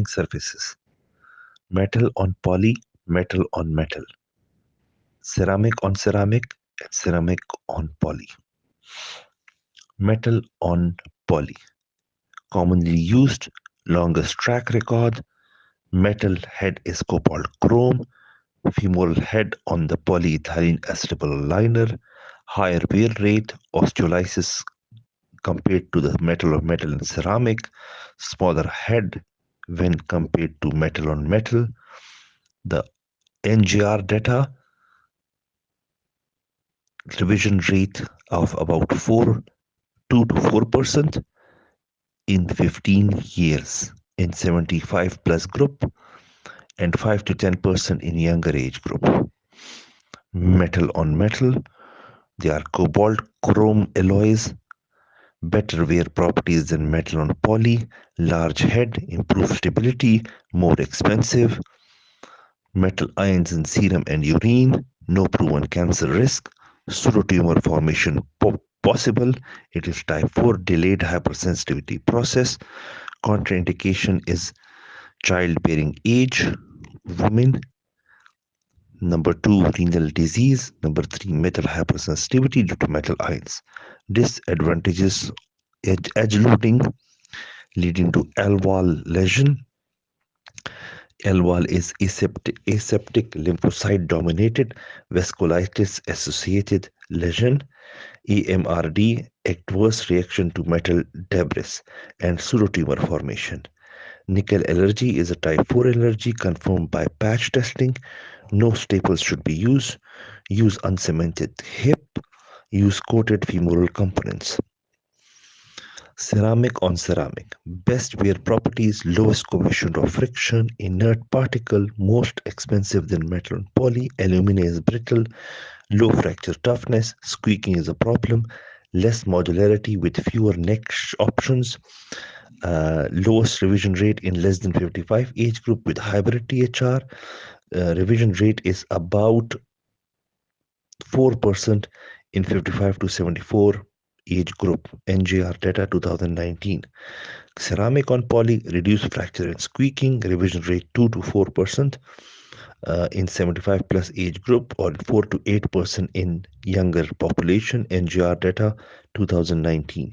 surfaces. Metal on poly, metal on metal. Ceramic on ceramic, and ceramic on poly. Metal on poly. Commonly used, longest track record. Metal head is cobalt chrome. Femoral head on the polyethylene acetable liner. Higher wear rate, osteolysis compared to the metal of metal and ceramic. Smaller head when compared to metal on metal. The NGR data, revision rate of about 2 to 4% in 15 years in 75 plus group and 5 to 10% in younger age group. Metal on metal, they are cobalt chrome alloys, better wear properties than metal on poly, large head, improved stability, more expensive. Metal ions in serum and urine, no proven cancer risk, pseudotumor formation possible. It is type 4 delayed hypersensitivity process. Contraindication is childbearing age, women. Number 2, renal disease. Number 3, metal hypersensitivity due to metal ions. Disadvantages, edge loading leading to L-wall lesion. L-wall is aseptic lymphocyte dominated vasculitis associated lesion. AMRD, adverse reaction to metal debris and pseudotumor formation. Nickel allergy is a type 4 allergy confirmed by patch testing. No staples should be used. Use uncemented hip. Use coated femoral components. Ceramic on ceramic. Best wear properties, lowest coefficient of friction, inert particle, most expensive than metal and poly. Alumina is brittle, low fracture toughness, squeaking is a problem, less modularity with fewer neck options, lowest revision rate in less than 55 age group with hybrid THR. Revision rate is about 4% in 55 to 74 age group. NGR data 2019. Ceramic on poly, reduced fracture and squeaking, revision rate 2 to 4% in 75 plus age group, or 4 to 8% in younger population. NGR data 2019.